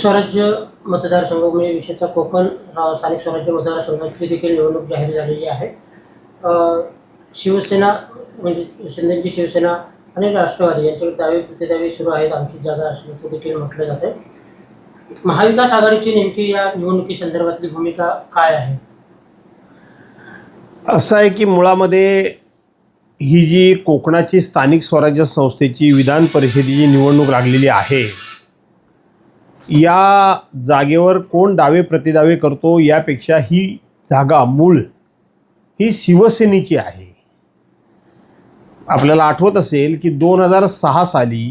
स्वराज्य मतदारसंघ म्हणजे विशेषतः कोकण स्थानिक स्वराज्य मतदारसंघाची देखील निवडणूक जाहीर झालेली आहे. शिवसेना म्हणजे शिंदेची शिवसेना आणि राष्ट्रवादी यांच्याकडे दावे प्रतिदावे सुरू आहेत. आमची जागा असल्याचं देखील म्हटलं जातं. महाविकास आघाडीची नेमकी या निवडणुकीसंदर्भातली भूमिका काय आहे? असं आहे की मुळामध्ये ही जी कोकणाची स्थानिक स्वराज्य संस्थेची विधान परिषदेची निवडणूक लागलेली आहे, या जागेवर कोण दावे प्रतिदावे करतो यापेक्षा ही जागा मूळ ही शिवसेनेची आहे. आपल्याला आठवत असेल की 2006 साली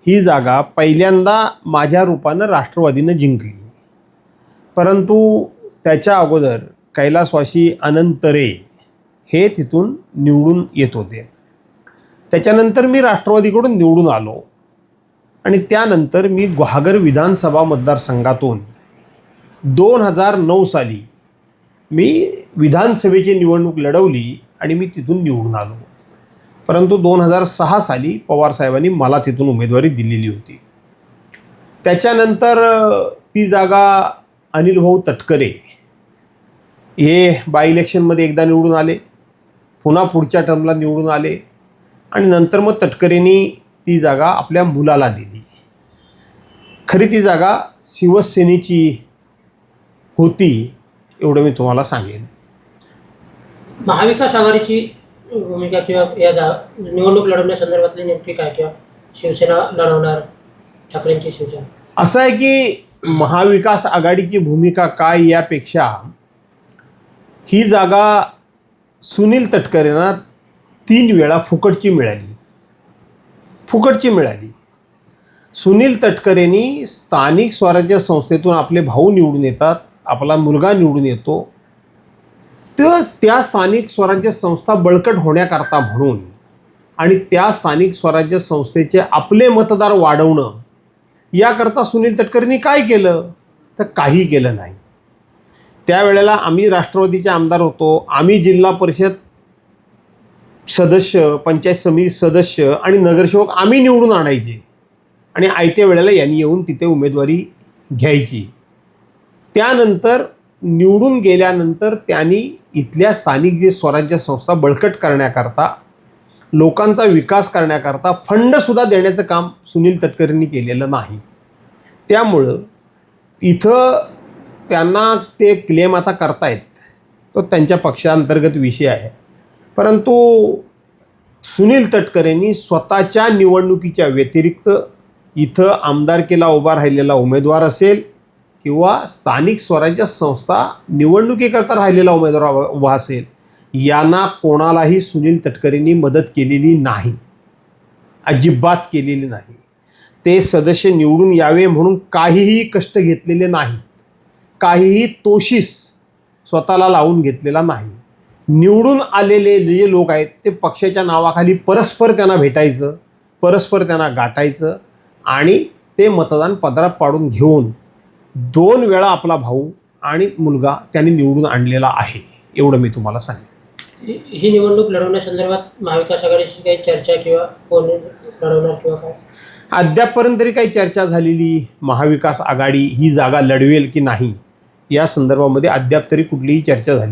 ही जागा पहिल्यांदा माझ्या रूपानं राष्ट्रवादीनं जिंकली, परंतु त्याच्या अगोदर कैलासवासी अनंत रे हे तिथून निवडून येत होते. त्याच्यानंतर मी राष्ट्रवादीकडून निवडून आलो आणि त्यानंतर मी गुहागर विधानसभा मतदारसंघातून 2009 साली मी विधानसभेची निवडणूक लढवली आणि मी तिथून निवडून आलो. परंतु 2006 साली पवारसाहेबांनी मला तिथून उमेदवारी दिलेली होती. त्याच्यानंतर ती जागा अनिलभाऊ तटकरे हे बाय इलेक्शनमध्ये एकदा निवडून आले, पुन्हा पुढच्या टर्मला निवडून आले आणि नंतर मग तटकरेंनी ती जागा आपल्या मुलाला दिली. खरी ती जागा शिवसेनेची होती एवढं मी तुम्हाला सांगेन. महाविकास आघाडीची भूमिका किंवा या निवडणूक लढवण्यासंदर्भातली नेमकी काय, किंवा शिवसेना लढवणार ठाकरेंची शिवसेना? असं आहे की महाविकास आघाडीची भूमिका काय यापेक्षा ही जागा सुनील तटकरेंना 3 वेळा फुकटची मिळाली. सुनील तटकरेंनी स्थानिक स्वराज्य संस्थेतून आपले भाऊ निवडून येतात, आपला मुलगा निवडून येतो, तर त्या स्थानिक स्वराज्य संस्था बळकट होण्याकरता म्हणून आणि त्या स्थानिक स्वराज्य संस्थेचे आपले मतदार वाढवणं याकरता सुनील तटकरेंनी काय केलं? तर काही केलं नाही. त्यावेळेला आम्ही राष्ट्रवादीचे आमदार होतो. आम्ही जिल्हा परिषद सदस्य, पंचायत समिती सदस्य आणि नगरसेवक आम्ही निवडून आणायचे आणि आयत्या वेळेला यांनी येऊन तिथे उमेदवारी घ्यायची. त्यानंतर निवडून गेल्यानंतर त्यांनी इथल्या स्थानिक जी स्वराज्य संस्था बळकट करण्याकरता, लोकांचा विकास करण्याकरता फंडसुद्धा देण्याचं काम सुनील तटकरेंनी केलेलं नाही. त्यामुळं इथं त्यांना ते क्लेम आता करतायत, तो त्यांच्या पक्षांतर्गत विषय आहे. परंतु सुनील तटकरेंनी स्वतःच्या निवडणुकीच्या व्यतिरिक्त इथं आमदारकीला उभा राहिलेला उमेदवार असेल किंवा स्थानिक स्वराज्य संस्था निवडणुकीकरता राहिलेला उमेदवार उभा असेल, यांना कोणालाही सुनील तटकरेंनी मदत केलेली नाही, अजिबात केलेली नाही. ते सदस्य निवडून यावे म्हणून काहीही कष्ट घेतलेले नाहीत, काहीही तोशीस स्वतःला लावून घेतलेला नाही. निवडून आलेले जे लोक आहेत ते पक्षाच्या नावाखाली परस्पर त्यांना भेटायचं, परस्पर त्यांना गाठायचं आणि ते मतदान पदरात पाडून घेऊन 2 वेळा आपला भाऊ आणि मुलगा त्यांनी निवडून आणलेला आहे, एवढं मी तुम्हाला सांगेन. ही निवडणूक लढवण्यासंदर्भात महाविकास आघाडीची काही चर्चा किंवा कोण लढवणार किंवा काय अद्यापपर्यंत तरी काही चर्चा झालेली, महाविकास आघाडी ही जागा लढवेल की नाही या संदर्भामध्ये अद्याप तरी कुठलीही चर्चा झाली